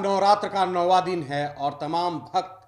नवरात्र का 9वां दिन है और तमाम भक्त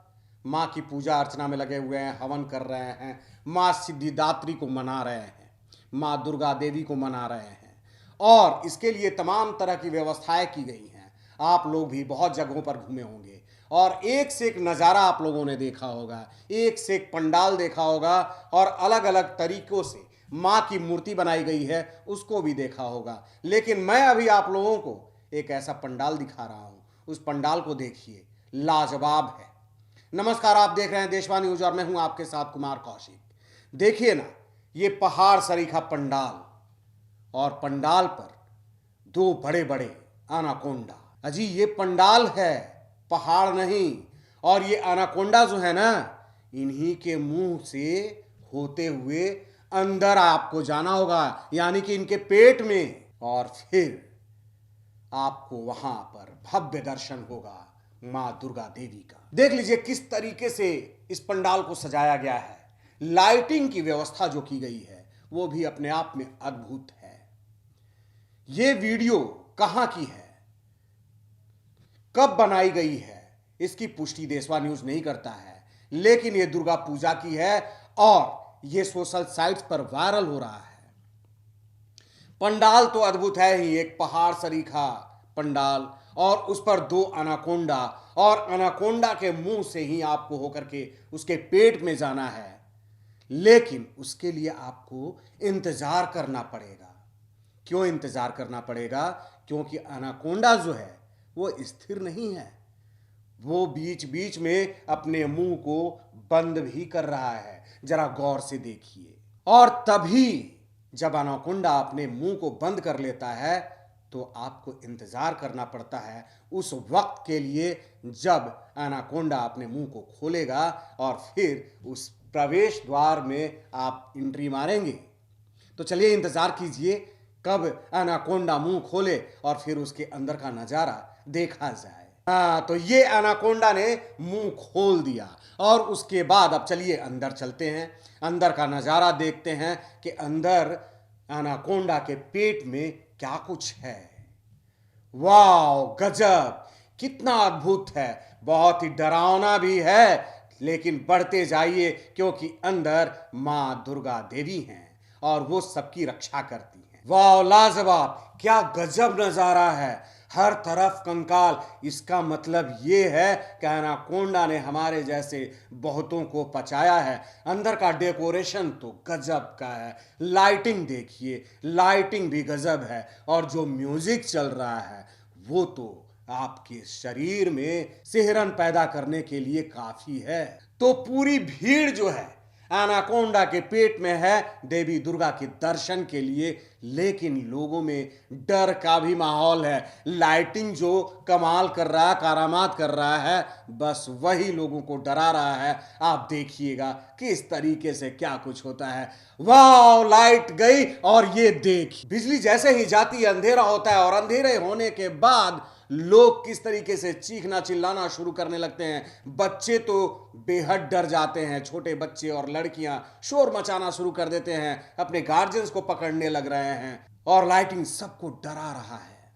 माँ की पूजा अर्चना में लगे हुए हैं, हवन कर रहे हैं, माँ सिद्धिदात्री को मना रहे हैं, माँ दुर्गा देवी को मना रहे हैं और इसके लिए तमाम तरह की व्यवस्थाएं की गई हैं। आप लोग भी बहुत जगहों पर घूमे होंगे और एक से एक नज़ारा आप लोगों ने देखा होगा, एक से एक पंडाल देखा होगा और अलग अलग तरीकों से माँ की मूर्ति बनाई गई है उसको भी देखा होगा। लेकिन मैं अभी आप लोगों को एक ऐसा पंडाल दिखा रहा हूँ, उस पंडाल को देखिए, लाजवाब है। नमस्कार, आप देख रहे हैं देशवाणी न्यूज और मैं हूं आपके साथ कुमार कौशिक। देखिए ना, ये पहाड़ सरीखा पंडाल और पंडाल पर दो बड़े बड़े अनाकोंडा। अजी ये पंडाल है, पहाड़ नहीं। और ये अनाकोंडा जो है ना, इन्हीं के मुंह से होते हुए अंदर आपको जाना होगा, यानी कि इनके पेट में, और फिर आपको वहां पर भव्य दर्शन होगा मां दुर्गा देवी का। देख लीजिए किस तरीके से इस पंडाल को सजाया गया है। लाइटिंग की व्यवस्था जो की गई है वो भी अपने आप में अद्भुत है। ये वीडियो कहां की है, कब बनाई गई है, इसकी पुष्टि देशवा न्यूज नहीं करता है, लेकिन ये दुर्गा पूजा की है और ये सोशल साइट्स पर वायरल हो रहा है। पंडाल तो अद्भुत है ही, एक पहाड़ सरीखा पंडाल और उस पर दो अनाकोंडा, और अनाकोंडा के मुंह से ही आपको होकर के उसके पेट में जाना है। लेकिन उसके लिए आपको इंतजार करना पड़ेगा। क्यों इंतजार करना पड़ेगा? क्योंकि अनाकोंडा जो है वो स्थिर नहीं है, वो बीच बीच में अपने मुंह को बंद भी कर रहा है। जरा गौर से देखिए। और तभी जब अनाकोंडा अपने मुंह को बंद कर लेता है तो आपको इंतजार करना पड़ता है उस वक्त के लिए जब अनाकोंडा अपने मुंह को खोलेगा और फिर उस प्रवेश द्वार में आप एंट्री मारेंगे। तो चलिए इंतजार कीजिए कब अनाकोंडा मुंह खोले और फिर उसके अंदर का नजारा देखा जाए। तो ये अनाकोंडा ने मुंह खोल दिया और उसके बाद अब चलिए अंदर चलते हैं, अंदर का नजारा देखते हैं कि अंदर अनाकोंडा के पेट में क्या कुछ है। वाह, गजब, कितना अद्भुत है, बहुत ही डरावना भी है। लेकिन बढ़ते जाइए क्योंकि अंदर मां दुर्गा देवी हैं और वो सबकी रक्षा करती हैं। वाह, लाजवाब, क्या गजब नजारा है, हर तरफ कंकाल। इसका मतलब ये है कि अनाकोंडा ने हमारे जैसे बहुतों को पचाया है। अंदर का डेकोरेशन तो गजब का है, लाइटिंग देखिए, लाइटिंग भी गजब है और जो म्यूजिक चल रहा है वो तो आपके शरीर में सिहरन पैदा करने के लिए काफी है। तो पूरी भीड़ जो है एनाकोंडा के पेट में है देवी दुर्गा के दर्शन के लिए, लेकिन लोगों में डर का भी माहौल है। लाइटिंग जो कमाल कर रहा है, करामात कर रहा है, बस वही लोगों को डरा रहा है। आप देखिएगा किस तरीके से क्या कुछ होता है। वाह, लाइट गई और ये देख, बिजली जैसे ही जाती है अंधेरा होता है और अंधेरे होने के बाद लोग किस तरीके से चीखना चिल्लाना शुरू करने लगते हैं। बच्चे तो बेहद डर जाते हैं, छोटे बच्चे और लड़कियां शोर मचाना शुरू कर देते हैं, अपने गार्जियंस को पकड़ने लग रहे हैं और लाइटिंग सबको डरा रहा है।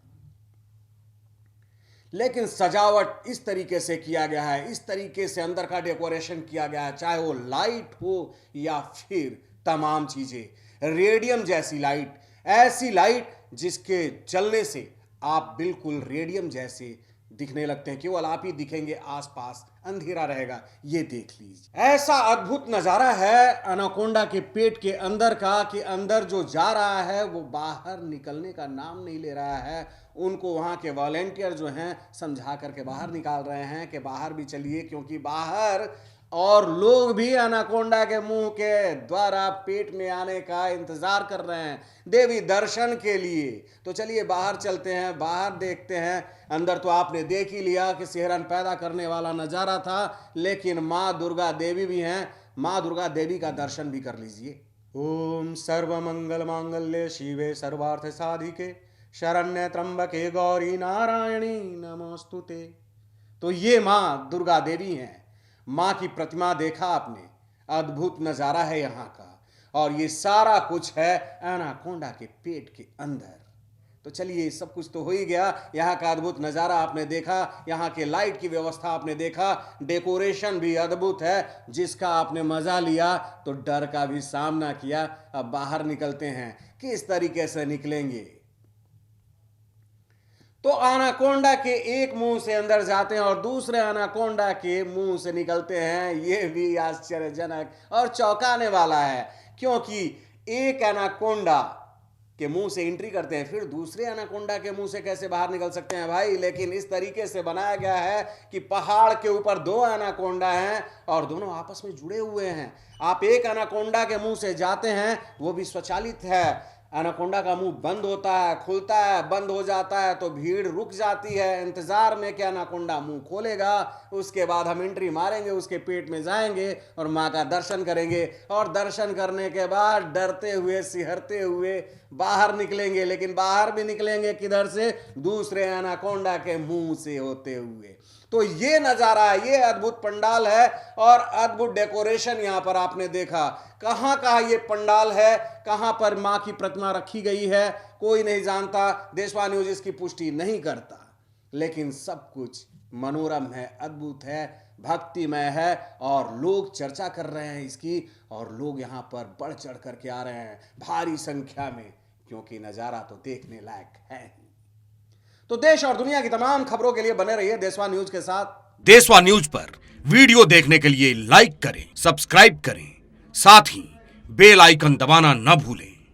लेकिन सजावट इस तरीके से किया गया है, इस तरीके से अंदर का डेकोरेशन किया गया है, चाहे वो लाइट हो या फिर तमाम चीजें, रेडियम जैसी लाइट, ऐसी लाइट जिसके जलने से आप बिल्कुल रेडियम जैसे दिखने लगते हैं, केवल आप ही दिखेंगे, आसपास अंधेरा रहेगा। ये देख लीजिए, ऐसा अद्भुत नजारा है अनाकोंडा के पेट के अंदर का कि अंदर जो जा रहा है वो बाहर निकलने का नाम नहीं ले रहा है। उनको वहां के वॉलेंटियर जो हैं समझा करके बाहर निकाल रहे हैं कि बाहर भी चलिए, क्योंकि बाहर और लोग भी अनाकोंडा के मुंह के द्वारा पेट में आने का इंतजार कर रहे हैं देवी दर्शन के लिए। तो चलिए बाहर चलते हैं, बाहर देखते हैं। अंदर तो आपने देख ही लिया कि सिहरन पैदा करने वाला नजारा था, लेकिन माँ दुर्गा देवी भी हैं, माँ दुर्गा देवी का दर्शन भी कर लीजिए। ओम सर्वमंगल मांगल्ये शिवे सर्वार्थ साधिके शरण्य त्र्यंबके गौरी नारायणी नमोस्तुते। तो ये माँ दुर्गा देवी हैं। माँ की प्रतिमा देखा आपने, अद्भुत नजारा है यहाँ का, और ये सारा कुछ है एनाकोंडा के पेट के अंदर। तो चलिए, सब कुछ तो हो ही गया। यहाँ का अद्भुत नज़ारा आपने देखा, यहाँ के लाइट की व्यवस्था आपने देखा, डेकोरेशन भी अद्भुत है जिसका आपने मज़ा लिया, तो डर का भी सामना किया। अब बाहर निकलते हैं, किस तरीके से निकलेंगे। तो अनाकोंडा के एक मुंह से अंदर जाते हैं और दूसरे अनाकोंडा के मुंह से निकलते हैं। ये भी आश्चर्यजनक और चौंकाने वाला है, क्योंकि एक अनाकोंडा के मुंह से एंट्री करते हैं, फिर दूसरे अनाकोंडा के मुंह से कैसे बाहर निकल सकते हैं भाई। लेकिन इस तरीके से बनाया गया है कि पहाड़ के ऊपर दो अनाकोंडा हैं और दोनों आपस में जुड़े हुए हैं। आप एक अनाकोंडा के मुंह से जाते हैं, वो भी स्वचालित है। एनाकोंडा का मुंह बंद होता है, खुलता है, बंद हो जाता है, तो भीड़ रुक जाती है इंतजार में कि एनाकोंडा मुंह खोलेगा। उसके बाद हम एंट्री मारेंगे, उसके पेट में जाएंगे और माँ का दर्शन करेंगे, और दर्शन करने के बाद डरते हुए सिहरते हुए बाहर निकलेंगे। लेकिन बाहर भी निकलेंगे किधर से? दूसरे एनाकोंडा के मुंह से होते हुए। तो ये नज़ारा है, ये अद्भुत पंडाल है और अद्भुत डेकोरेशन यहाँ पर आपने देखा। कहाँ कहाँ ये पंडाल है, कहाँ पर माँ की प्रतिमा रखी गई है, कोई नहीं जानता। देशवा न्यूज इसकी पुष्टि नहीं करता, लेकिन सब कुछ मनोरम है, अद्भुत है, भक्तिमय है, और लोग चर्चा कर रहे हैं इसकी, और लोग यहाँ पर बढ़ चढ़ करके आ रहे हैं भारी संख्या में, क्योंकि नज़ारा तो देखने लायक है। तो देश और दुनिया की तमाम खबरों के लिए बने रहिए देशवा न्यूज के साथ। देशवा न्यूज पर वीडियो देखने के लिए लाइक करें, सब्सक्राइब करें, साथ ही बेल आइकन दबाना न भूलें।